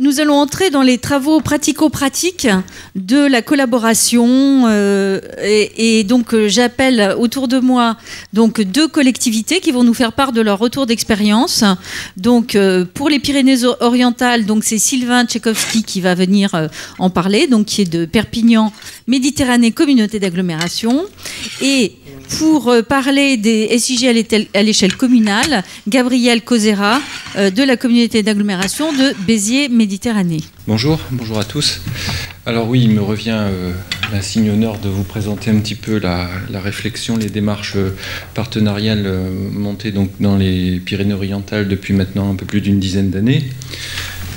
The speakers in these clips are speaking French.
Nous allons entrer dans les travaux pratico-pratiques de la collaboration et donc j'appelle autour de moi donc deux collectivités qui vont nous faire part de leur retour d'expérience. Donc pour les Pyrénées-Orientales, donc c'est Sylvain Tchaikovsky qui va venir en parler, donc qui est de Perpignan, Méditerranée, communauté d'agglomération. Et pour parler des SIG à l'échelle communale, Gabriel Causera de la communauté d'agglomération de Béziers-Méditerranée. Bonjour à tous. Alors oui, il me revient l'insigne honneur de vous présenter un petit peu la réflexion, les démarches partenariales montées donc dans les Pyrénées-Orientales depuis maintenant un peu plus d'une dizaine d'années.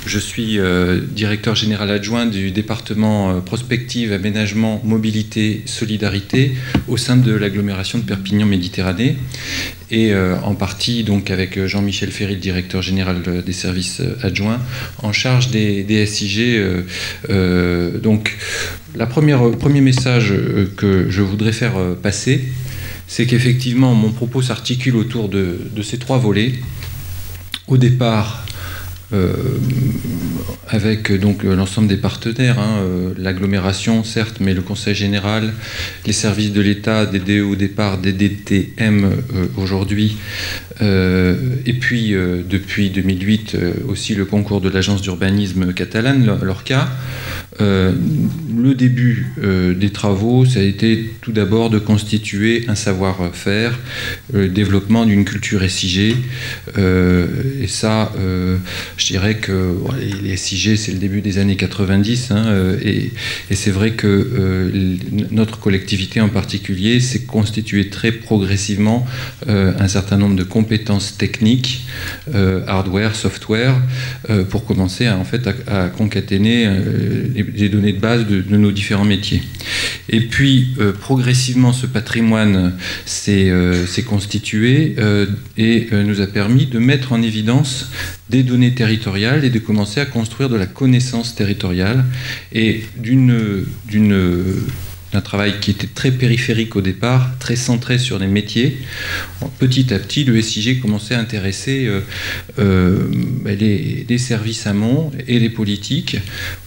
Je suis directeur général adjoint du département prospective, aménagement, mobilité, solidarité au sein de l'agglomération de Perpignan-Méditerranée et en partie donc avec Jean-Michel Ferry, le directeur général des services adjoints, en charge des SIG. Donc le premier message que je voudrais faire passer, c'est qu'effectivement mon propos s'articule autour de ces trois volets. Au départ, avec donc l'ensemble des partenaires, l'agglomération certes, mais le Conseil général, les services de l'État, des DE au départ, des DTM aujourd'hui, et puis depuis 2008 aussi le concours de l'agence d'urbanisme catalane, l'ORCA. Le début des travaux, ça a été tout d'abord de constituer un savoir-faire, le développement d'une culture SIG. Et ça, je dirais que les SIG, c'est le début des années 90. Et c'est vrai que notre collectivité en particulier s'est constituée très progressivement un certain nombre de compétences techniques, hardware, software, pour commencer à concaténer les données de base de nos différents métiers. Et puis, progressivement, ce patrimoine s'est constitué et nous a permis de mettre en évidence des données territoriales et de commencer à construire de la connaissance territoriale et d'un travail qui était très périphérique au départ, très centré sur les métiers. Petit à petit, le SIG commençait à intéresser les services amont et les politiques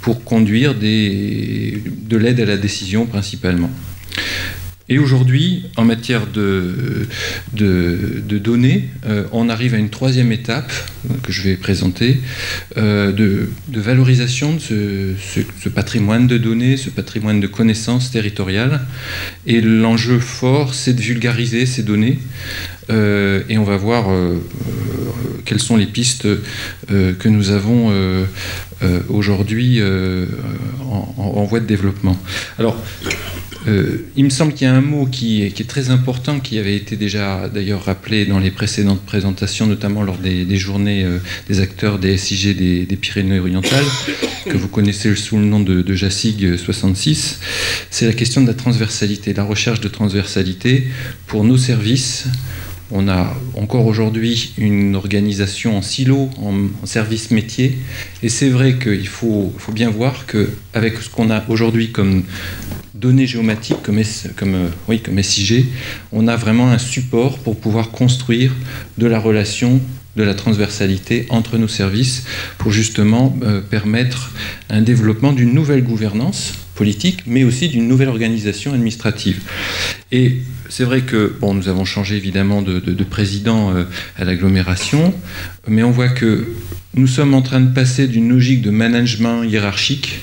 pour conduire de l'aide à la décision principalement. Et aujourd'hui, en matière de données, on arrive à une troisième étape que je vais présenter, de valorisation de ce patrimoine de données, ce patrimoine de connaissances territoriales. Et l'enjeu fort, c'est de vulgariser ces données. Et on va voir quelles sont les pistes que nous avons aujourd'hui en voie de développement. Alors, il me semble qu'il y a un mot qui est très important, qui avait été déjà d'ailleurs rappelé dans les précédentes présentations, notamment lors des journées des acteurs des SIG des Pyrénées-Orientales, que vous connaissez sous le nom de JASIG 66. C'est la question de la transversalité, la recherche de transversalité pour nos services. On a encore aujourd'hui une organisation en silo, en service métier, et c'est vrai qu'il faut bien voir qu'avec ce qu'on a aujourd'hui comme données géomatiques, comme SIG, on a vraiment un support pour pouvoir construire de la relation, de la transversalité entre nos services, pour justement permettre un développement d'une nouvelle gouvernance politique, mais aussi d'une nouvelle organisation administrative. Et c'est vrai que nous avons changé évidemment de président à l'agglomération, mais on voit que nous sommes en train de passer d'une logique de management hiérarchique,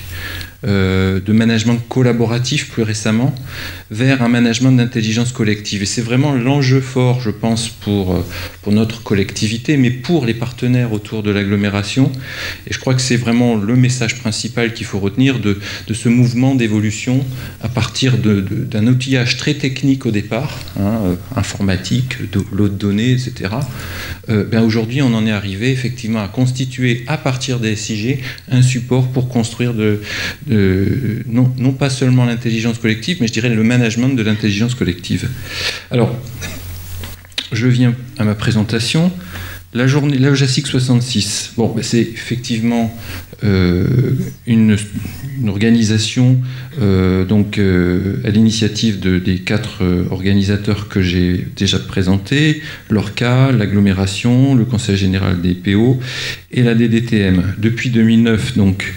de management collaboratif plus récemment, vers un management d'intelligence collective. Et c'est vraiment l'enjeu fort, je pense, pour notre collectivité, mais pour les partenaires autour de l'agglomération. Et je crois que c'est vraiment le message principal qu'il faut retenir de ce mouvement d'évolution à partir d'un outillage très technique au départ, informatique, l'eau de données, etc. Aujourd'hui, on en est arrivé effectivement à constituer à partir des SIG un support pour construire non pas seulement l'intelligence collective, mais je dirais le management de l'intelligence collective. Alors, je viens à ma présentation. La JASIG 66, c'est effectivement une organisation à l'initiative des 4 organisateurs que j'ai déjà présentés, l'ORCA, l'agglomération, le Conseil général des PO et la DDTM. Depuis 2009, donc,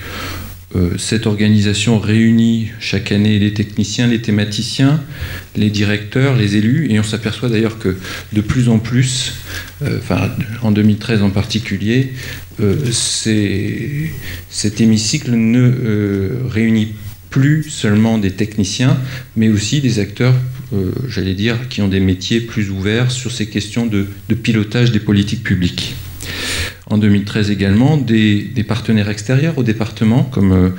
cette organisation réunit chaque année les techniciens, les thématiciens, les directeurs, les élus, et on s'aperçoit d'ailleurs que de plus en plus, en 2013 en particulier, cet hémicycle ne réunit plus seulement des techniciens, mais aussi des acteurs, j'allais dire, qui ont des métiers plus ouverts sur ces questions de pilotage des politiques publiques. En 2013 également, des partenaires extérieurs au département, comme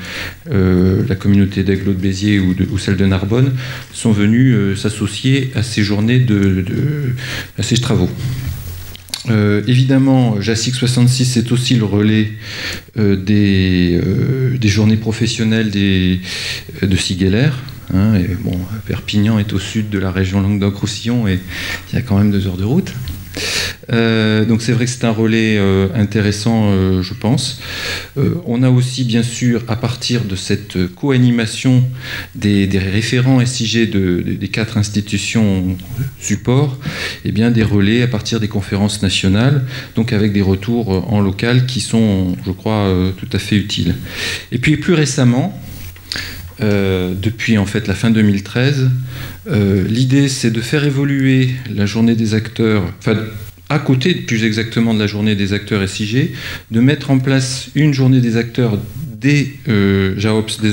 la communauté d'Agglo de Béziers ou celle de Narbonne, sont venus s'associer à ces journées à ces travaux. Évidemment, JASIC 66, c'est aussi le relais des journées professionnelles de Sigueller. Et bon, Perpignan est au sud de la région Languedoc-Roussillon et il y a quand même 2 heures de route. Donc c'est vrai que c'est un relais intéressant, je pense. On a aussi, bien sûr, à partir de cette co-animation des référents SIG des 4 institutions support, eh bien, des relais à partir des conférences nationales, donc avec des retours en local qui sont, je crois, tout à fait utiles. Et puis plus récemment, depuis en fait la fin 2013, l'idée c'est de faire évoluer la journée des acteurs, à côté plus exactement de la journée des acteurs SIG, de mettre en place une journée des acteurs des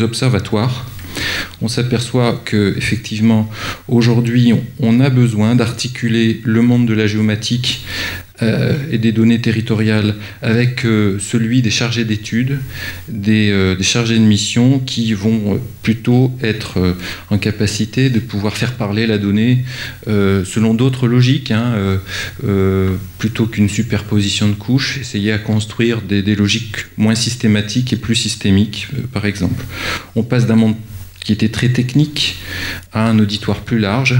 observatoires. On s'aperçoit qu'effectivement, aujourd'hui, on a besoin d'articuler le monde de la géomatique et des données territoriales avec celui des chargés d'études, des chargés de mission qui vont plutôt être en capacité de pouvoir faire parler la donnée selon d'autres logiques, plutôt qu'une superposition de couches, essayer à construire des logiques moins systématiques et plus systémiques, par exemple. On passe d'un monde qui était très technique à un auditoire plus large.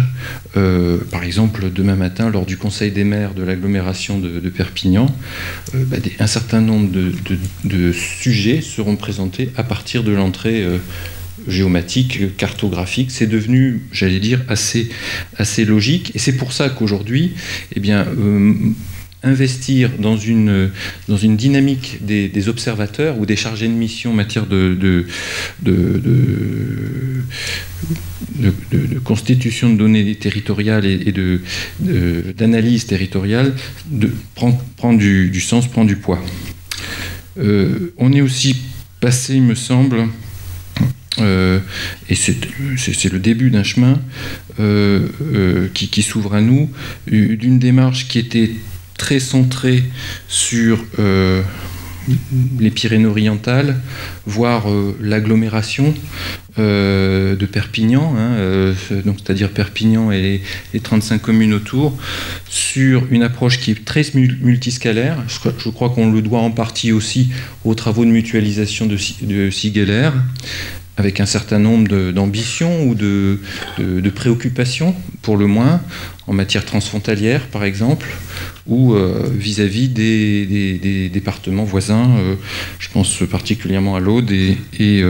Par exemple, demain matin, lors du Conseil des maires de l'agglomération de Perpignan, un certain nombre de sujets seront présentés à partir de l'entrée géomatique, cartographique. C'est devenu, j'allais dire, assez logique. Et c'est pour ça qu'aujourd'hui, eh bien, investir dans une dynamique des observateurs ou des chargés de mission en matière de constitution de données territoriales et d'analyse territoriale prend du sens, prend du poids. On est aussi passé, il me semble, et c'est le début d'un chemin qui s'ouvre à nous, d'une démarche qui était très centré sur les Pyrénées-Orientales, voire l'agglomération de Perpignan, donc c'est-à-dire Perpignan et les 35 communes autour, sur une approche qui est très multiscalaire. Je crois qu'on le doit en partie aussi aux travaux de mutualisation de Sigueller, avec un certain nombre d'ambitions ou de préoccupations, pour le moins, en matière transfrontalière, par exemple, ou vis-à-vis des départements voisins, je pense particulièrement à l'Aude et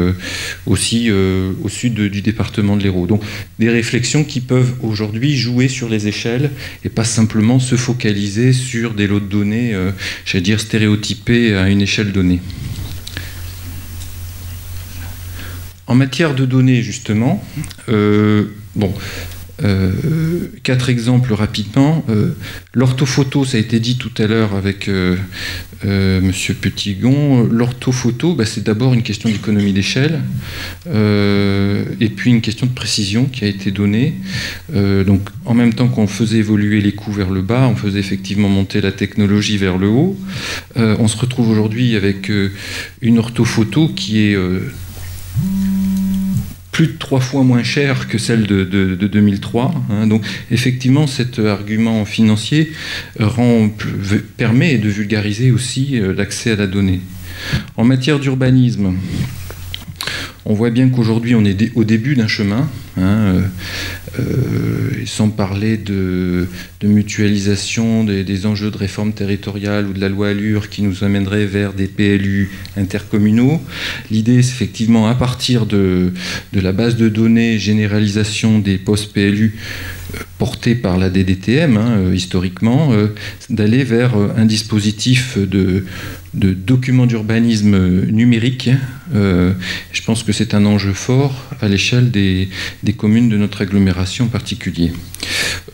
aussi au sud du département de l'Hérault. Donc des réflexions qui peuvent aujourd'hui jouer sur les échelles et pas simplement se focaliser sur des lots de données, j'allais dire stéréotypés à une échelle donnée. En matière de données, justement, 4 exemples rapidement. L'orthophoto, ça a été dit tout à l'heure avec Monsieur Petitgon. L'orthophoto, c'est d'abord une question d'économie d'échelle et puis une question de précision qui a été donnée. Donc, en même temps qu'on faisait évoluer les coûts vers le bas, on faisait effectivement monter la technologie vers le haut. On se retrouve aujourd'hui avec une orthophoto qui est plus de 3 fois moins chère que celle de 2003. Donc effectivement, cet argument financier permet de vulgariser aussi l'accès à la donnée. En matière d'urbanisme, on voit bien qu'aujourd'hui on est au début d'un chemin. sans parler de mutualisation des enjeux de réforme territoriale ou de la loi Allure qui nous amènerait vers des PLU intercommunaux. L'idée, c'est effectivement, à partir de la base de données généralisation des postes PLU portés par la DDTM, historiquement, d'aller vers un dispositif de documents d'urbanisme numérique. Je pense que c'est un enjeu fort à l'échelle des communes de notre agglomération en particulier.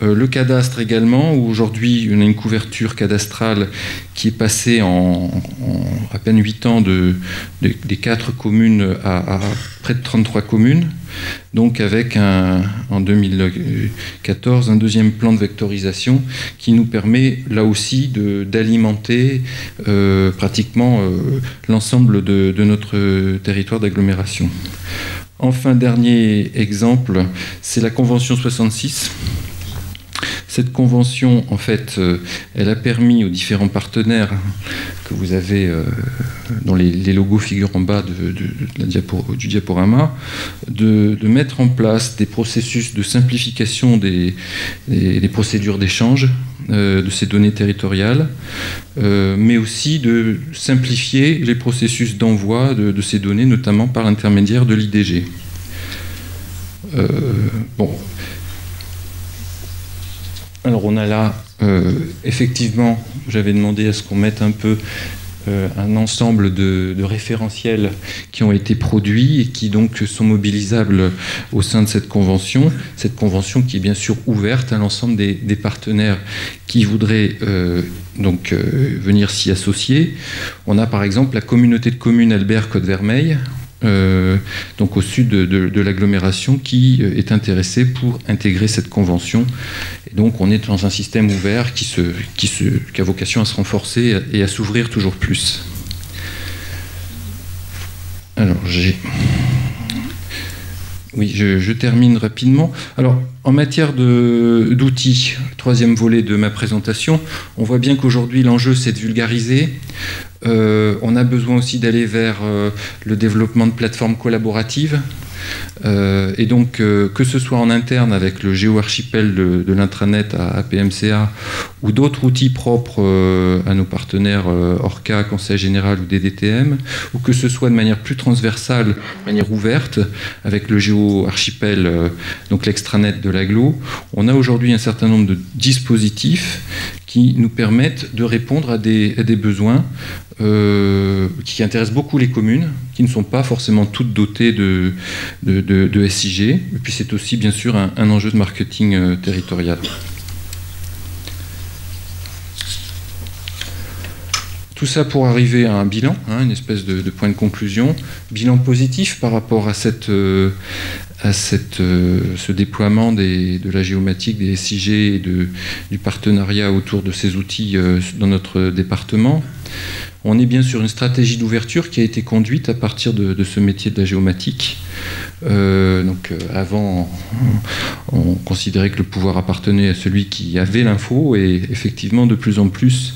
Le cadastre également, où aujourd'hui on a une couverture cadastrale qui est passée en à peine 8 ans des 4 communes à près de 33 communes, donc avec en 2014 un deuxième plan de vectorisation qui nous permet là aussi d'alimenter pratiquement l'ensemble de notre territoire d'agglomération. Enfin, dernier exemple, c'est la Convention 66. Cette convention, en fait, elle a permis aux différents partenaires que vous avez, dont les logos figurent en bas du diaporama, de mettre en place des processus de simplification des procédures d'échange de ces données territoriales, mais aussi de simplifier les processus d'envoi de ces données, notamment par l'intermédiaire de l'IDG. Bon. Alors on a là, effectivement, j'avais demandé à ce qu'on mette un peu un ensemble de référentiels qui ont été produits et qui donc sont mobilisables au sein de cette convention qui est bien sûr ouverte à l'ensemble des partenaires qui voudraient venir s'y associer. On a par exemple la communauté de communes Albert Côte-Vermeille, donc au sud de l'agglomération, qui est intéressée pour intégrer cette convention. Et donc on est dans un système ouvert qui a vocation à se renforcer et à s'ouvrir toujours plus. Alors je termine rapidement. Alors, en matière d'outils, troisième volet de ma présentation, on voit bien qu'aujourd'hui l'enjeu c'est de vulgariser. On a besoin aussi d'aller vers le développement de plateformes collaboratives. Et donc, que ce soit en interne avec le géoarchipel de l'intranet à PMCA ou d'autres outils propres à nos partenaires ORCA, Conseil Général ou DDTM, ou que ce soit de manière plus transversale, de manière ouverte, avec le géoarchipel, donc l'extranet de l'agglo, on a aujourd'hui un certain nombre de dispositifs qui nous permettent de répondre à des besoins qui intéressent beaucoup les communes, qui ne sont pas forcément toutes dotées de SIG. Et puis c'est aussi bien sûr un enjeu de marketing territorial. Tout ça pour arriver à un bilan, une espèce de point de conclusion. Bilan positif par rapport à ce déploiement de la géomatique, des SIG et du partenariat autour de ces outils dans notre département. On est bien sur une stratégie d'ouverture qui a été conduite à partir de ce métier de la géomatique. Avant, on considérait que le pouvoir appartenait à celui qui avait l'info, et effectivement, de plus en plus,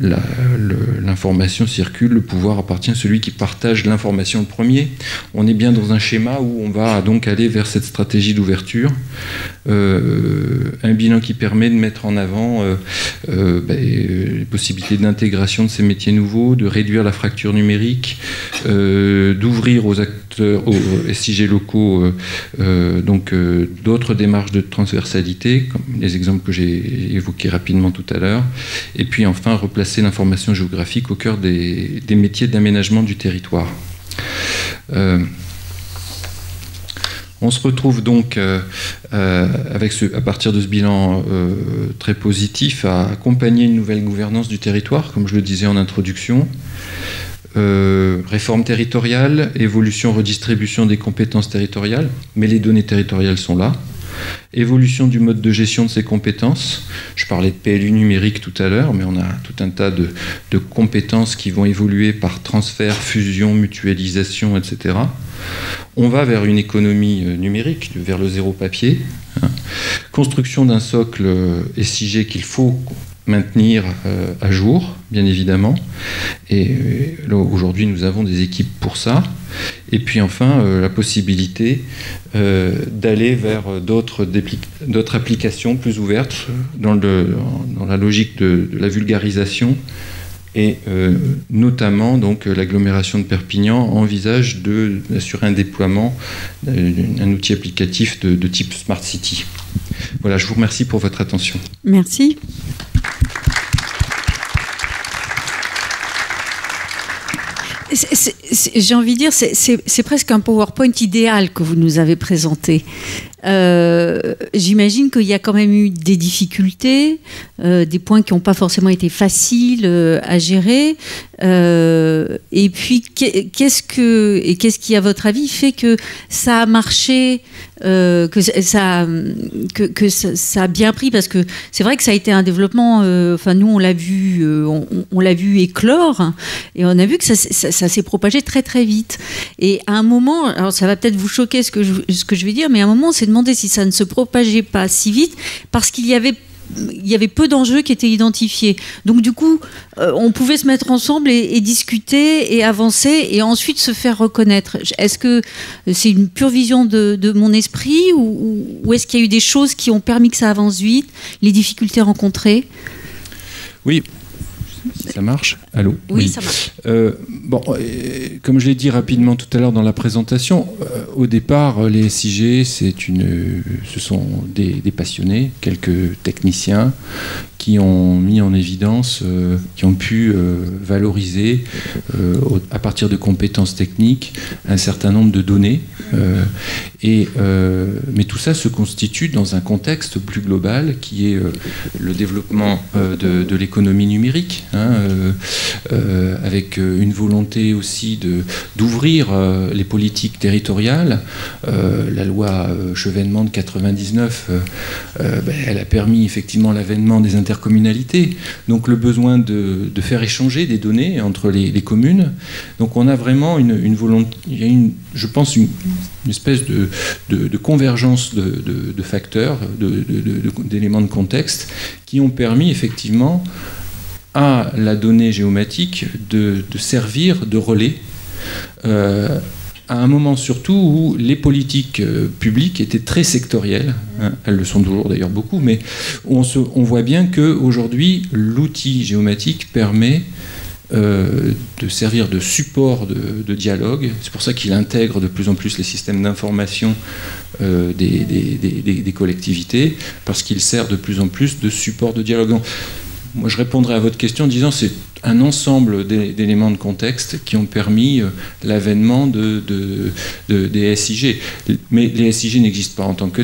l'information circule, le pouvoir appartient à celui qui partage l'information le premier. On est bien dans un schéma où on va donc aller vers cette stratégie d'ouverture. Un bilan qui permet de mettre en avant les possibilités d'intégration de ces métiers nouveaux, de réduire la fracture numérique, d'ouvrir aux acteurs, aux SIG locaux, d'autres démarches de transversalité, comme les exemples que j'ai évoqués rapidement tout à l'heure, et puis enfin replacer l'information géographique au cœur des métiers d'aménagement du territoire. On se retrouve donc à partir de ce bilan très positif à accompagner une nouvelle gouvernance du territoire, comme je le disais en introduction. Réforme territoriale, évolution, redistribution des compétences territoriales, mais les données territoriales sont là. Évolution du mode de gestion de ces compétences. Je parlais de PLU numérique tout à l'heure, mais on a tout un tas de compétences qui vont évoluer par transfert, fusion, mutualisation, etc. On va vers une économie numérique, vers le zéro papier. Construction d'un socle SIG qu'il faut maintenir à jour, bien évidemment. Et là, aujourd'hui, nous avons des équipes pour ça. Et puis enfin, la possibilité d'aller vers d'autres applications plus ouvertes dans la logique de la vulgarisation. Et notamment, donc, l'agglomération de Perpignan envisage d'assurer un déploiement d'un outil applicatif de type Smart City. Voilà, je vous remercie pour votre attention. Merci. J'ai envie de dire, c'est presque un PowerPoint idéal que vous nous avez présenté. J'imagine qu'il y a quand même eu des difficultés, des points qui n'ont pas forcément été faciles à gérer. Et puis, qu'est-ce qui, à votre avis, fait que ça a marché, que ça a bien pris? Parce que c'est vrai que ça a été un développement. Enfin, nous, on l'a vu, on l'a vu éclore, et on a vu que ça s'est propagé très très vite. Et à un moment, alors ça va peut-être vous choquer ce que je vais dire, mais à un moment, on s'est demandé si ça ne se propageait pas si vite parce qu'il y avait peu d'enjeux qui étaient identifiés. Donc du coup, on pouvait se mettre ensemble et discuter et avancer et ensuite se faire reconnaître. Est-ce que c'est une pure vision de mon esprit ou est-ce qu'il y a eu des choses qui ont permis que ça avance vite, les difficultés rencontrées? Oui. Si ça marche. Allô? Oui, ça marche. Comme je l'ai dit rapidement tout à l'heure dans la présentation, au départ, les SIG, ce sont des passionnés, quelques techniciens qui ont mis en évidence, qui ont pu valoriser, à partir de compétences techniques, un certain nombre de données. Mais tout ça se constitue dans un contexte plus global qui est le développement de l'économie numérique, avec une volonté aussi d'ouvrir les politiques territoriales. La loi Chevènement de 99, elle a permis effectivement l'avènement des intercommunalités, donc le besoin de faire échanger des données entre les communes. Donc on a vraiment une volonté, il y a je pense une espèce de convergence de facteurs, d'éléments de contexte qui ont permis effectivement à la donnée géomatique de servir de relais à un moment surtout où les politiques publiques étaient très sectorielles, elles le sont toujours d'ailleurs beaucoup, mais on voit bien qu'aujourd'hui l'outil géomatique permet de servir de support de dialogue. C'est pour ça qu'il intègre de plus en plus les systèmes d'information des collectivités, parce qu'il sert de plus en plus de support de dialogue. Donc, moi, je répondrai à votre question en disant que c'est un ensemble d'éléments de contexte qui ont permis l'avènement des SIG. Mais les SIG n'existent pas en tant que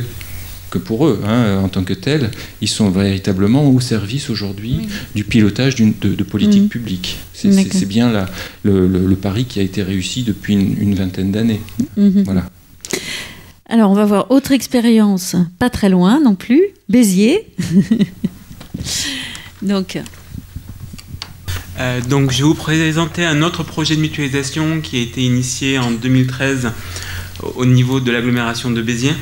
pour eux, en tant que tels. Ils sont véritablement au service aujourd'hui du pilotage de politiques publiques. C'est bien le pari qui a été réussi depuis une vingtaine d'années. Voilà. Alors, on va voir autre expérience, pas très loin non plus, Béziers. Donc, je vais vous présenter un autre projet de mutualisation qui a été initié en 2013 au niveau de l'agglomération de Béziers.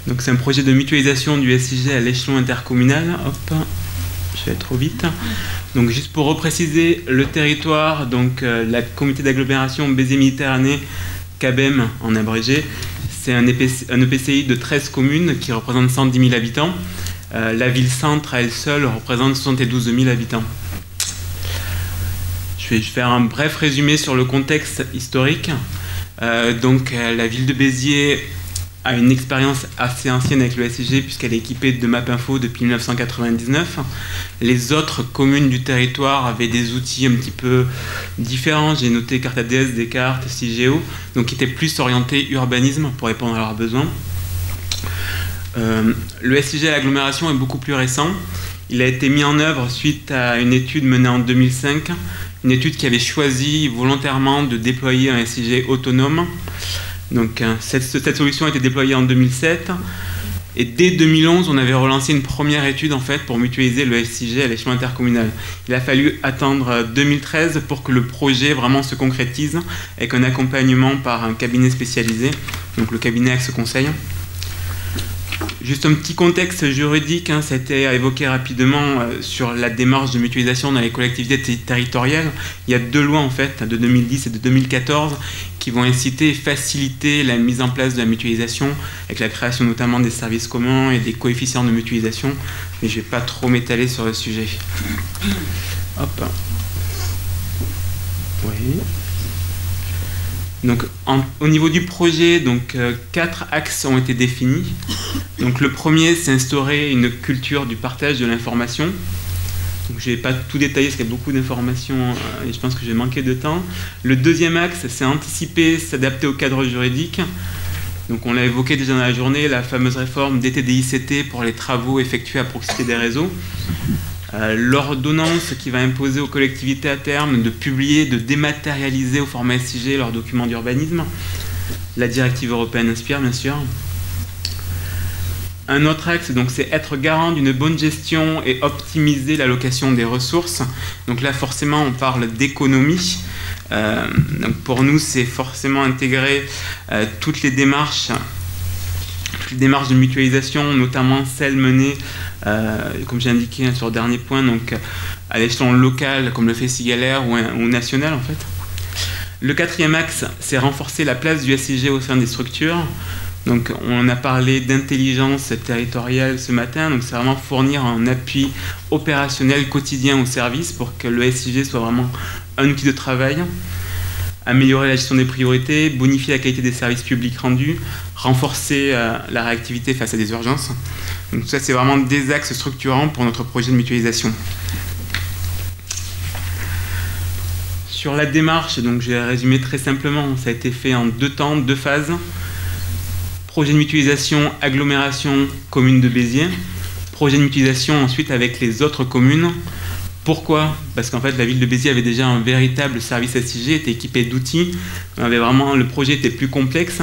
Donc c'est un projet de mutualisation du SIG à l'échelon intercommunal. Hop, je vais trop vite. Donc juste pour repréciser le territoire, donc la communauté d'agglomération Béziers-Méditerranée, CABEM en abrégé, c'est un EPCI de 13 communes qui représente 110 000 habitants. La ville-centre à elle seule représente 72 000 habitants. Je vais faire un bref résumé sur le contexte historique. La ville de Béziers a une expérience assez ancienne avec le SIG puisqu'elle est équipée de MapInfo depuis 1999. Les autres communes du territoire avaient des outils un petit peu différents. J'ai noté Carte ADS, Descartes, Cigéo, donc qui étaient plus orientés urbanisme pour répondre à leurs besoins. Le SIG à l'agglomération est beaucoup plus récent. Il a été mis en œuvre suite à une étude menée en 2005, une étude qui avait choisi volontairement de déployer un SIG autonome. Donc cette solution a été déployée en 2007 et dès 2011 on avait relancé une première étude en fait pour mutualiser le SIG à l'échelon intercommunal. Il a fallu attendre 2013 pour que le projet vraiment se concrétise avec un accompagnement par un cabinet spécialisé, donc le cabinet Axe Conseil. Juste un petit contexte juridique, ça a été évoqué rapidement sur la démarche de mutualisation dans les collectivités territoriales. Il y a 2 lois en fait, de 2010 et de 2014, qui vont inciter et faciliter la mise en place de la mutualisation, avec la création notamment des services communs et des coefficients de mutualisation. Mais je ne vais pas trop m'étaler sur le sujet. Hop. Oui. Donc, au niveau du projet, 4 axes ont été définis. Donc, le premier, c'est instaurer une culture du partage de l'information. Donc, je ne vais pas tout détailler parce qu'il y a beaucoup d'informations et je pense que j'ai manqué de temps. Le deuxième axe, c'est anticiper, s'adapter au cadre juridique. Donc, on l'a évoqué déjà dans la journée, la fameuse réforme DTDICT pour les travaux effectués à proximité des réseaux. L'ordonnance qui va imposer aux collectivités à terme de publier, de dématérialiser au format SIG leurs documents d'urbanisme. La directive européenne Inspire, bien sûr. Un autre axe, c'est être garant d'une bonne gestion et optimiser l'allocation des ressources. Donc là, forcément, on parle d'économie. Donc pour nous, c'est forcément intégrer toutes les démarches de mutualisation, notamment celles menées, comme j'ai indiqué sur le dernier point, à l'échelon local, comme le fait Cigalaire, ou national en fait. Le quatrième axe, c'est renforcer la place du SIG au sein des structures. Donc on a parlé d'intelligence territoriale ce matin, donc c'est vraiment fournir un appui opérationnel quotidien au service pour que le SIG soit vraiment un outil de travail. Améliorer la gestion des priorités, bonifier la qualité des services publics rendus, renforcer la réactivité face à des urgences. Donc ça, c'est vraiment des axes structurants pour notre projet de mutualisation. Sur la démarche, donc je vais résumer très simplement, ça a été fait en 2 temps, 2 phases. Projet de mutualisation, agglomération, commune de Béziers. Projet de mutualisation ensuite avec les autres communes. Pourquoi ? Parce qu'en fait, la ville de Béziers avait déjà un véritable service SIG, était équipé d'outils. Le projet était plus complexe,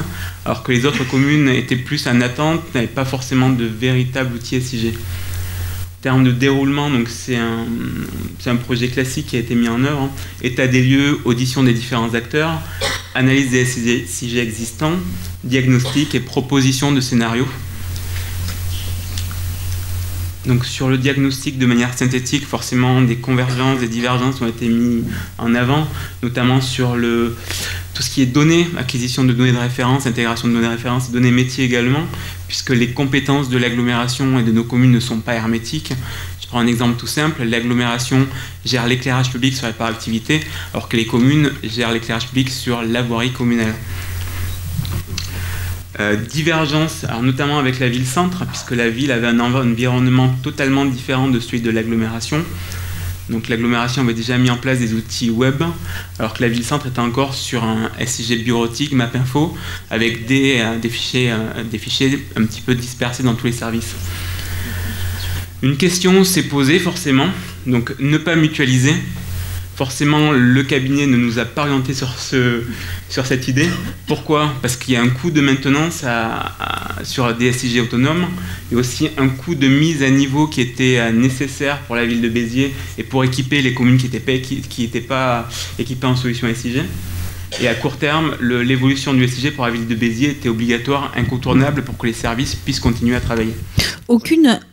alors que les autres communes étaient plus en attente, n'avaient pas forcément de véritable outil SIG. En termes de déroulement, c'est un projet classique qui a été mis en œuvre. État des lieux, audition des différents acteurs, analyse des SIG existants, diagnostic et proposition de scénarios. Donc sur le diagnostic, de manière synthétique, forcément des convergences, des divergences ont été mises en avant, notamment sur tout ce qui est données, acquisition de données de référence, intégration de données de référence, données métiers également, puisque les compétences de l'agglomération et de nos communes ne sont pas hermétiques. Je prends un exemple tout simple, l'agglomération gère l'éclairage public sur la part activité, alors que les communes gèrent l'éclairage public sur la voirie communale. Divergence, alors notamment avec la ville-centre, puisque la ville avait un environnement totalement différent de celui de l'agglomération. Donc l'agglomération avait déjà mis en place des outils web, alors que la ville-centre était encore sur un SIG bureautique, Mapinfo, avec des fichiers un petit peu dispersés dans tous les services. Une question s'est posée forcément, donc ne pas mutualiser. Forcément, le cabinet ne nous a pas orienté sur cette idée. Pourquoi ? Parce qu'il y a un coût de maintenance sur des SIG autonomes et aussi un coût de mise à niveau qui était nécessaire pour la ville de Béziers et pour équiper les communes qui n'étaient pas équipées en solution SIG. Et à court terme, l'évolution du SIG pour la ville de Béziers était obligatoire, incontournable pour que les services puissent continuer à travailler.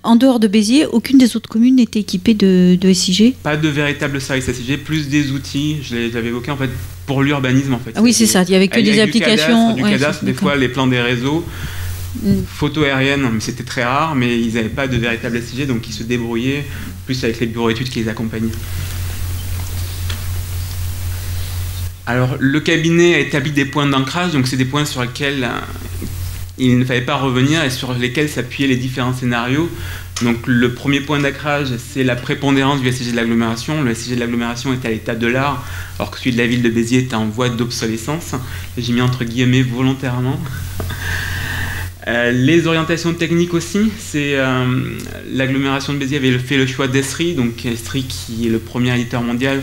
En dehors de Béziers, aucune des autres communes n'était équipée de SIG ? Pas de véritable service SIG, plus des outils, je l'avais évoqué en fait, pour l'urbanisme en fait. Ah oui, c'est ça, il n'y avait que des applications. Du cadastre, des fois les plans des réseaux, photos aériennes, mais c'était très rare, mais ils n'avaient pas de véritable SIG, donc ils se débrouillaient, plus avec les bureaux d'études qui les accompagnaient. Alors, le cabinet a établi des points d'ancrage, donc c'est des points sur lesquels il ne fallait pas revenir et sur lesquels s'appuyaient les différents scénarios. Donc, le premier point d'ancrage, c'est la prépondérance du SIG de l'agglomération. Le SIG de l'agglomération est à l'état de l'art, alors que celui de la ville de Béziers est en voie d'obsolescence. J'ai mis entre guillemets volontairement. Les orientations techniques aussi, c'est l'agglomération de Béziers avait fait le choix d'Esri, donc Esri qui est le premier éditeur mondial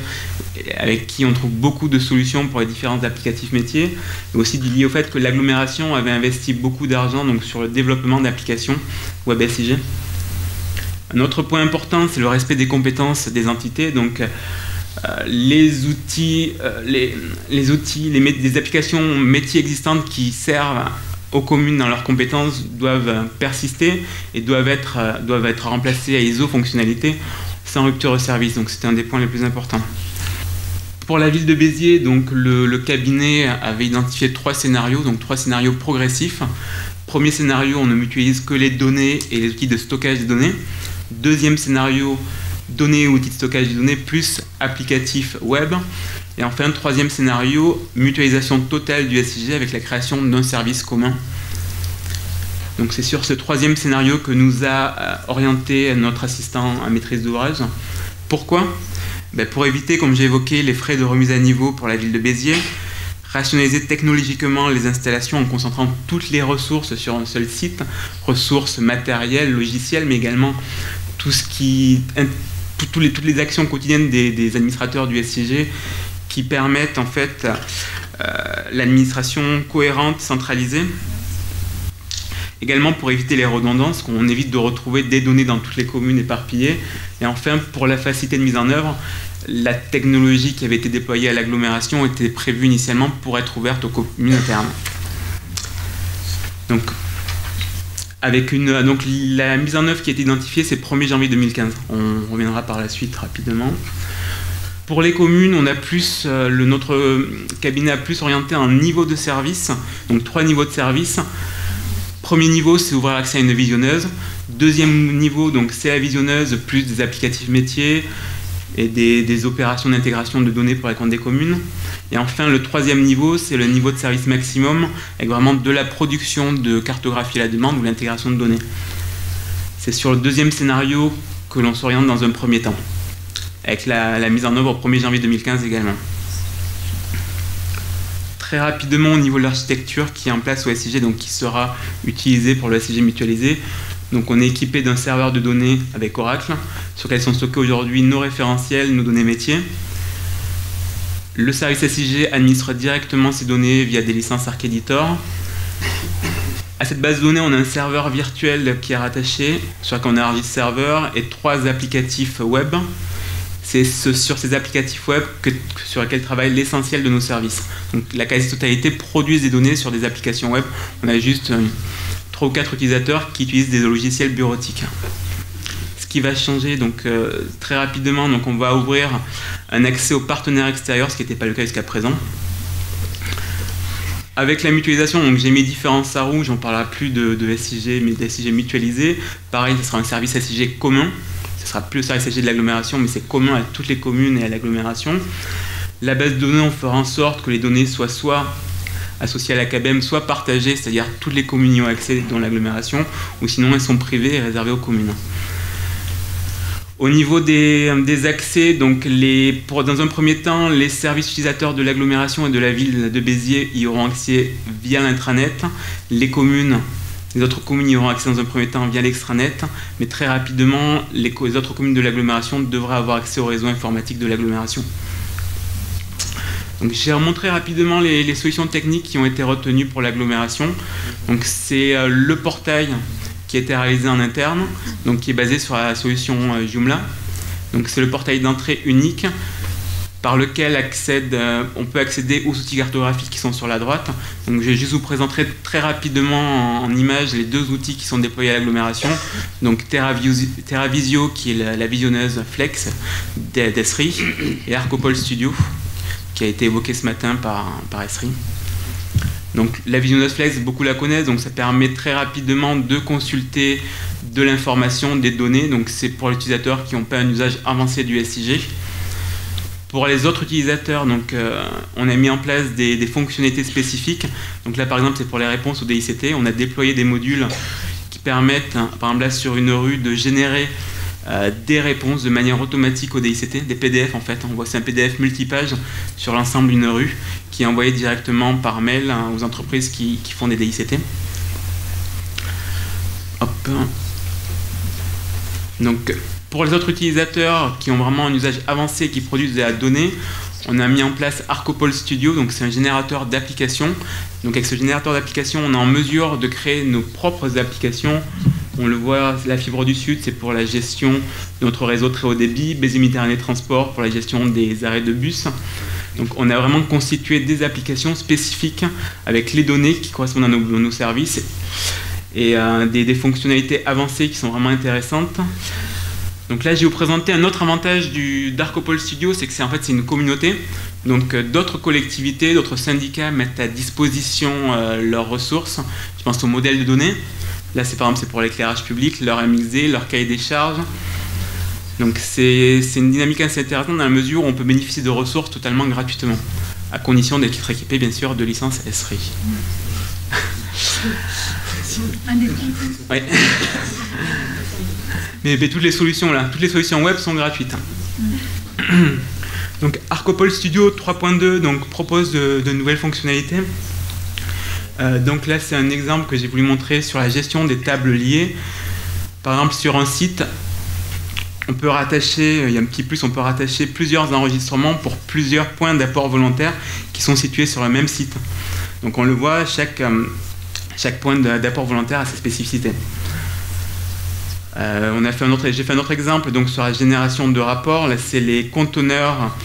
avec qui on trouve beaucoup de solutions pour les différents applicatifs métiers, et aussi lié au fait que l'agglomération avait investi beaucoup d'argent donc sur le développement d'applications web SIG. Un autre point important, c'est le respect des compétences des entités, donc les outils, des applications métiers existantes qui servent aux communes dans leurs compétences doivent persister et doivent être remplacées à ISO fonctionnalité sans rupture de service. Donc c'était un des points les plus importants. Pour la ville de Béziers, donc le cabinet avait identifié 3 scénarios, donc 3 scénarios progressifs. Premier scénario, on ne mutualise que les données et les outils de stockage des données. Deuxième scénario, données et outils de stockage des données plus applicatif web. Et enfin, troisième scénario, mutualisation totale du SIG avec la création d'un service commun. Donc c'est sur ce troisième scénario que nous a orienté notre assistant à maîtrise d'ouvrage. Pourquoi ? Pour éviter, comme j'ai évoqué, les frais de remise à niveau pour la ville de Béziers, rationaliser technologiquement les installations en concentrant toutes les ressources sur un seul site, ressources matérielles, logicielles, mais également toutes les actions quotidiennes des administrateurs du SIG qui permettent en fait l'administration cohérente, centralisée. Également pour éviter les redondances, qu'on évite de retrouver des données dans toutes les communes éparpillées. Et enfin, pour la facilité de mise en œuvre, la technologie qui avait été déployée à l'agglomération était prévue initialement pour être ouverte aux communes internes. Donc, la mise en œuvre qui a été identifiée, c'est 1er janvier 2015. On reviendra par la suite rapidement. Pour les communes, on a notre cabinet a plus orienté un niveau de service, donc 3 niveaux de service. Premier niveau, c'est ouvrir l'accès à une visionneuse. Deuxième niveau, donc c'est la visionneuse plus des applicatifs métiers et des opérations d'intégration de données pour les comptes des communes. Et enfin, le troisième niveau, c'est le niveau de service maximum avec vraiment de la production de cartographie à la demande ou l'intégration de données. C'est sur le deuxième scénario que l'on s'oriente dans un premier temps, avec la mise en œuvre au 1er janvier 2015 également. Très rapidement au niveau de l'architecture qui est en place au SIG, donc qui sera utilisé pour le SIG mutualisé. Donc on est équipé d'un serveur de données avec Oracle, sur lequel sont stockés aujourd'hui nos référentiels, nos données métiers. Le service SIG administre directement ces données via des licences ArcEditor. À cette base de données, on a un serveur virtuel qui est rattaché, sur lequel on a un registre serveur et 3 applicatifs web. C'est sur ces applicatifs web sur lesquels travaille l'essentiel de nos services. Donc la quasi-totalité produisent des données sur des applications web. On a juste 3 ou 4 utilisateurs qui utilisent des logiciels bureautiques. Ce qui va changer donc, très rapidement, donc on va ouvrir un accès aux partenaires extérieurs, ce qui n'était pas le cas jusqu'à présent. Avec la mutualisation, donc j'ai mis différents sarous, j'en parlerai plus de SIG, mais de SIG mutualisé. Pareil, ce sera un service SIG commun. Ce ne sera plus le service SIG de l'agglomération, mais c'est commun à toutes les communes et à l'agglomération. La base de données, on fera en sorte que les données soient soit associées à la CABEM, soit partagées, c'est-à-dire toutes les communes y ont accès dans l'agglomération, ou sinon elles sont privées et réservées aux communes. Au niveau des accès, donc dans un premier temps, les services utilisateurs de l'agglomération et de la ville de Béziers y auront accès via l'intranet. Les autres communes y auront accès dans un premier temps via l'extranet, mais très rapidement, les autres communes de l'agglomération devraient avoir accès au réseau informatique de l'agglomération. Donc j'ai remontré rapidement les solutions techniques qui ont été retenues pour l'agglomération. Donc c'est le portail qui a été réalisé en interne, donc qui est basé sur la solution Joomla. Donc c'est le portail d'entrée unique par lequel on peut accéder aux outils cartographiques qui sont sur la droite. Donc je vais juste vous présenter très rapidement en images les 2 outils qui sont déployés à l'agglomération. Donc TerraVisio qui est la visionneuse Flex d'Esri et Arcopol Studio qui a été évoqué ce matin par Esri. Donc la visionneuse Flex, beaucoup la connaissent, donc ça permet très rapidement de consulter de l'information, des données. Donc c'est pour les utilisateurs qui n'ont pas un usage avancé du SIG. Pour les autres utilisateurs, donc, on a mis en place des fonctionnalités spécifiques. Donc là, par exemple, c'est pour les réponses au DICT. On a déployé des modules qui permettent, par exemple, là, sur une rue, de générer des réponses de manière automatique au DICT, des PDF en fait. On voit c'est un PDF multipage sur l'ensemble d'une rue qui est envoyé directement par mail aux entreprises qui font des DICT. Hop. Donc, pour les autres utilisateurs qui ont vraiment un usage avancé et qui produisent de la donnée, on a mis en place Arcopol Studio, donc c'est un générateur d'applications. Donc avec ce générateur d'applications, on est en mesure de créer nos propres applications. On le voit, la fibre du Sud, c'est pour la gestion de notre réseau très haut débit, Béziers Méditerranée Transport pour la gestion des arrêts de bus. Donc on a vraiment constitué des applications spécifiques avec les données qui correspondent à nos services et des fonctionnalités avancées qui sont vraiment intéressantes. Donc là, je vais vous présenter un autre avantage d'Arcopole Studio, c'est que c'est une communauté. Donc d'autres collectivités, d'autres syndicats mettent à disposition leurs ressources. Je pense au modèle de données. Là, par exemple, c'est pour l'éclairage public, leur MXD, leur cahier des charges. Donc c'est une dynamique assez intéressante dans la mesure où on peut bénéficier de ressources totalement gratuitement, à condition d'être équipé, bien sûr, de licences SRI. Ouais. Mais toutes les solutions web sont gratuites. Donc Arcopole Studio 3.2 propose de nouvelles fonctionnalités. Donc là, c'est un exemple que j'ai voulu montrer sur la gestion des tables liées. Par exemple, sur un site, on peut rattacher, il y a un petit plus, on peut rattacher plusieurs enregistrements pour plusieurs points d'apport volontaire qui sont situés sur le même site. Donc on le voit, chaque point d'apport volontaire a sa spécificité. J'ai fait un autre exemple donc, sur la génération de rapports. Là, c'est les conteneurs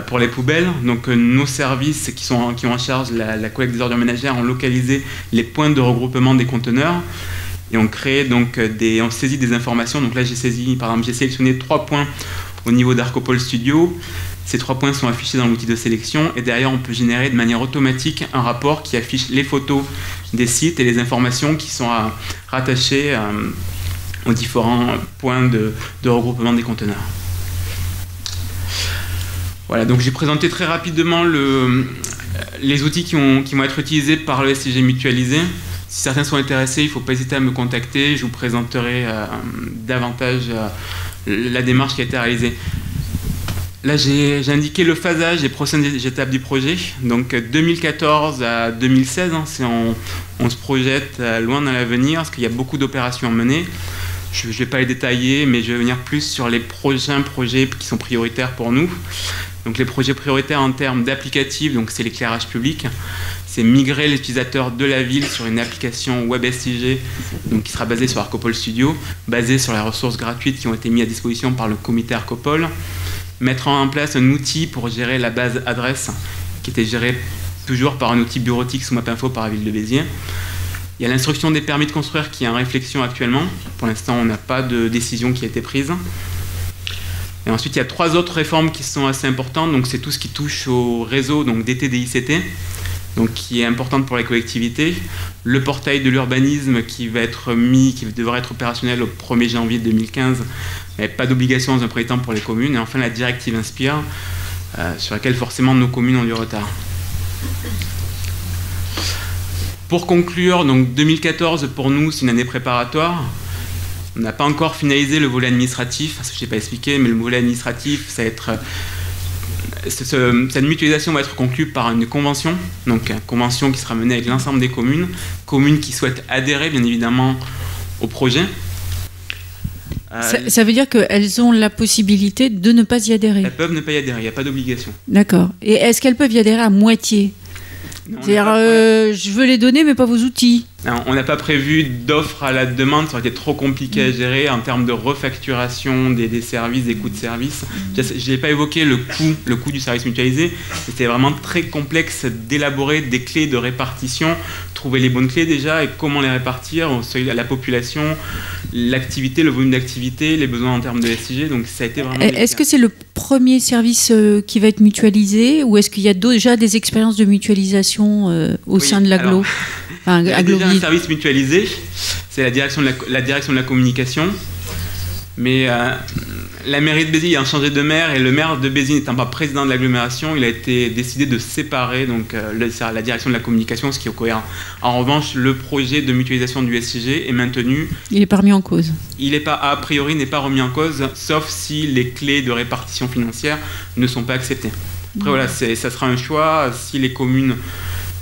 pour les poubelles. Donc, nos services qui ont en charge la collecte des ordures ménagères ont localisé les points de regroupement des conteneurs et on crée donc on saisit des informations. Donc là, j'ai sélectionné 3 points au niveau d'Arcopole Studio. Ces 3 points sont affichés dans l'outil de sélection et derrière, on peut générer de manière automatique un rapport qui affiche les photos des sites et les informations qui sont rattachées aux différents points de regroupement des conteneurs. Voilà, donc j'ai présenté très rapidement les outils qui vont être utilisés par le SIG mutualisé. Si certains sont intéressés, il ne faut pas hésiter à me contacter, je vous présenterai davantage la démarche qui a été réalisée. Là, j'ai indiqué le phasage des prochaines étapes du projet. Donc 2014 à 2016, on se projette loin dans l'avenir parce qu'il y a beaucoup d'opérations à mener. Je ne vais pas les détailler, mais je vais venir plus sur les prochains projets qui sont prioritaires pour nous. Donc les projets prioritaires en termes d'applicatifs, donc c'est l'éclairage public. C'est migrer l'utilisateur de la ville sur une application web SIG donc qui sera basée sur Arcopole Studio, basée sur les ressources gratuites qui ont été mises à disposition par le comité Arcopole. Mettre en place un outil pour gérer la base adresse qui était gérée toujours par un outil bureautique sous Mapinfo par la ville de Béziers. Il y a l'instruction des permis de construire qui est en réflexion actuellement. Pour l'instant, on n'a pas de décision qui a été prise. Et ensuite, il y a 3 autres réformes qui sont assez importantes. Donc, c'est tout ce qui touche au réseau DTDICT, donc qui est importante pour les collectivités. Le portail de l'urbanisme qui devrait être opérationnel au 1er janvier 2015, mais pas d'obligation dans un premier temps pour les communes. Et enfin, la directive Inspire, sur laquelle forcément nos communes ont du retard. Pour conclure, donc 2014 pour nous c'est une année préparatoire. On n'a pas encore finalisé le volet administratif, parce que je n'ai pas expliqué, mais le volet administratif, cette mutualisation va être conclue par une convention, donc une convention qui sera menée avec l'ensemble des communes qui souhaitent adhérer bien évidemment au projet. Ça veut dire qu'elles ont la possibilité de ne pas y adhérer. Elles peuvent ne pas y adhérer, il n'y a pas d'obligation. D'accord. Et est-ce qu'elles peuvent y adhérer à moitié ? C'est-à-dire, je veux les donner, mais pas vos outils. Non, on n'a pas prévu d'offre à la demande, ça aurait été trop compliqué à gérer en termes de refacturation des services, des coûts de service. Je n'ai pas évoqué le coût du service mutualisé. C'était vraiment très complexe d'élaborer des clés de répartition, trouver les bonnes clés déjà et comment les répartir à la population, l'activité, le volume d'activité, les besoins en termes de SIG. Donc ça a été vraiment. Est-ce que c'est le premier service qui va être mutualisé ou est-ce qu'il y a déjà des expériences de mutualisation au sein de l'aglo? Il y a déjà un service mutualisé, c'est la direction de la communication. Mais la mairie de Béziers a changé de maire et le maire de Béziers n'étant pas président de l'agglomération, il a été décidé de séparer donc, la direction de la communication, ce qui est cohérent. En revanche, le projet de mutualisation du SIG est maintenu. Il n'est pas remis en cause. Il n'est pas, a priori, n'est pas remis en cause, sauf si les clés de répartition financière ne sont pas acceptées. Après, voilà, ça sera un choix. Si les communes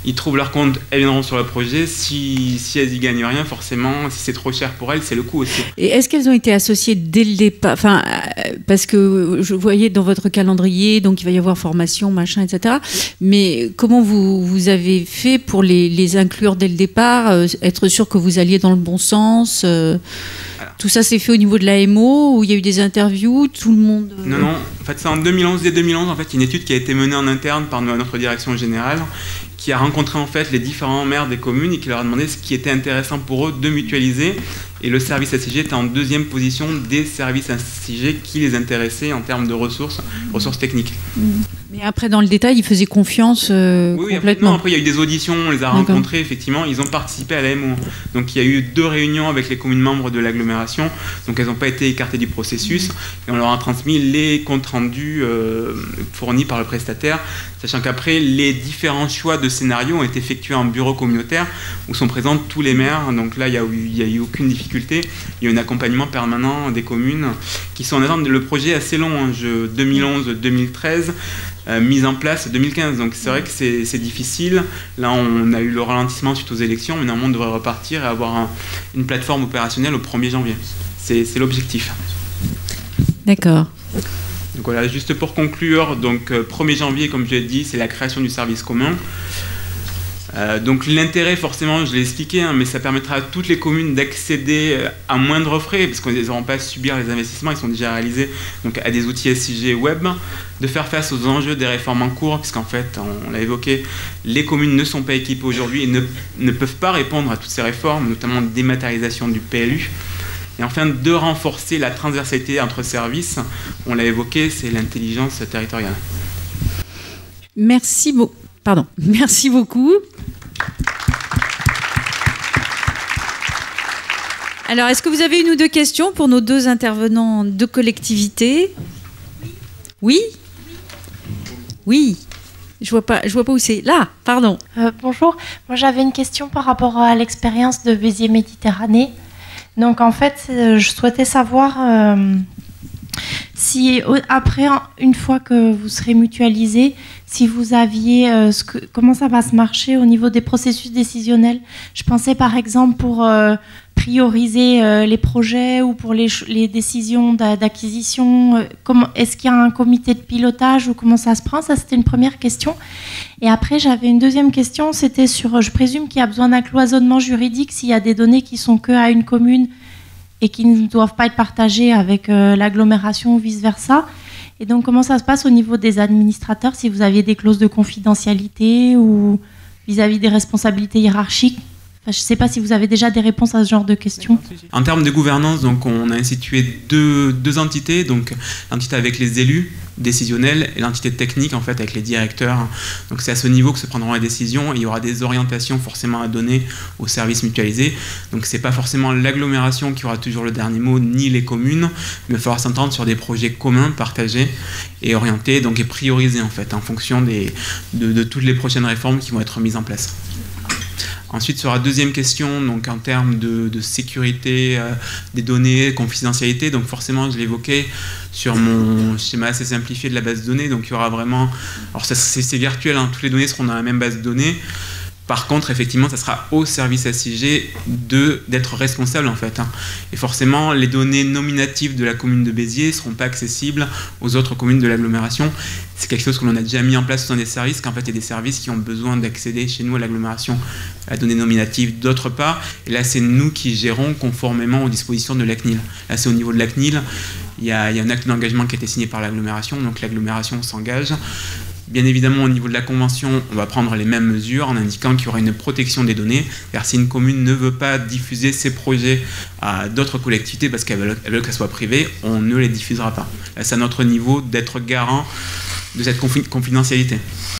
ils trouvent leur compte, elles viendront sur le projet. Si elles y gagnent rien, forcément, si c'est trop cher pour elles, c'est le coût aussi. Et est-ce qu'elles ont été associées dès le départ? Enfin, parce que je voyais dans votre calendrier, donc il va y avoir formation, machin, etc. Mais comment vous avez fait pour les inclure dès le départ, être sûr que vous alliez dans le bon sens Tout ça s'est fait au niveau de l'AMO, où il y a eu des interviews, tout le monde... Non, non, en fait c'est en 2011, dès 2011, en fait, il y a une étude qui a été menée en interne par notre direction générale, qui a rencontré en fait les différents maires des communes et qui leur a demandé ce qui était intéressant pour eux de mutualiser. Et le service SIG était en deuxième position des services SIG qui les intéressaient en termes de ressources techniques. Mais après, dans le détail, ils faisaient confiance oui, complètement. Après, il y a eu des auditions, on les a rencontrés, effectivement, ils ont participé à l'AMO. Donc, il y a eu 2 réunions avec les communes membres de l'agglomération. Donc, elles n'ont pas été écartées du processus. Et on leur a transmis les comptes rendus fournis par le prestataire, sachant qu'après, les différents choix de scénarios ont été effectués en bureau communautaire où sont présents tous les maires. Donc là, il n'y a eu aucune difficulté. Il y a eu un accompagnement permanent des communes qui sont en attente. Le projet est assez long, 2011-2013. Mise en place 2015, donc c'est vrai que c'est difficile. Là, on a eu le ralentissement suite aux élections, mais normalement on devrait repartir et avoir une plateforme opérationnelle au 1er janvier. C'est l'objectif. D'accord. Donc voilà, juste pour conclure, donc 1er janvier, comme je l'ai dit, c'est la création du service commun. Donc l'intérêt, forcément, je l'ai expliqué, mais ça permettra à toutes les communes d'accéder à moindre frais, parce qu'ils n'auront pas à subir les investissements, ils sont déjà réalisés, donc à des outils SIG web, de faire face aux enjeux des réformes en cours, puisqu'en fait, on l'a évoqué, les communes ne sont pas équipées aujourd'hui et ne peuvent pas répondre à toutes ces réformes, notamment dématérialisation du PLU. Et enfin, de renforcer la transversalité entre services, on l'a évoqué, c'est l'intelligence territoriale. Merci beaucoup. Alors, est-ce que vous avez 1 ou 2 questions pour nos 2 intervenants de collectivité? Oui. Je vois pas où c'est. Là, pardon. Bonjour. Moi, j'avais une question par rapport à l'expérience de Béziers Méditerranée. Donc, en fait, je souhaitais savoir si, après, une fois que vous serez mutualisé, si vous aviez... comment ça va se marcher au niveau des processus décisionnels? Je pensais, par exemple, pour prioriser les projets ou pour les décisions d'acquisition. Est-ce qu'il y a un comité de pilotage ou comment ça se prend? Ça, c'était une première question. Et après, j'avais une deuxième question. C'était sur... Je présume qu'il y a besoin d'un cloisonnement juridique s'il y a des données qui sont que à une commune et qui ne doivent pas être partagées avec l'agglomération ou vice-versa. Et donc, comment ça se passe au niveau des administrateurs, si vous aviez des clauses de confidentialité ou vis-à-vis des responsabilités hiérarchiques? Enfin, je ne sais pas si vous avez déjà des réponses à ce genre de questions. En termes de gouvernance, donc, on a institué deux entités, donc l'entité avec les élus décisionnels et l'entité technique en fait avec les directeurs. Donc c'est à ce niveau que se prendront les décisions et il y aura des orientations forcément à donner aux services mutualisés. Donc c'est pas forcément l'agglomération qui aura toujours le dernier mot ni les communes, mais il faudra s'entendre sur des projets communs, partagés et orientés, donc et priorisés en fait en fonction de toutes les prochaines réformes qui vont être mises en place. Ensuite, sur la deuxième question, donc en termes de sécurité des données, confidentialité, donc forcément, je l'évoquais sur mon schéma assez simplifié de la base de données, donc il y aura vraiment... Alors c'est virtuel, hein, toutes les données seront dans la même base de données. Par contre, effectivement, ça sera au service SIG d'être responsable, en fait. Hein. Et forcément, les données nominatives de la commune de Béziers ne seront pas accessibles aux autres communes de l'agglomération. C'est quelque chose que l'on a déjà mis en place dans des services, qu'en fait, il y a des services qui ont besoin d'accéder chez nous à l'agglomération à la donnée nominative d'autre part. Et là, c'est nous qui gérons conformément aux dispositions de la CNIL. Là, c'est au niveau de la CNIL. Il y a un acte d'engagement qui a été signé par l'agglomération, donc l'agglomération s'engage. Bien évidemment, au niveau de la convention, on va prendre les mêmes mesures en indiquant qu'il y aura une protection des données. Car si une commune ne veut pas diffuser ses projets à d'autres collectivités parce qu'elle veut qu'elles soient privées, on ne les diffusera pas. C'est à notre niveau d'être garant de cette confidentialité.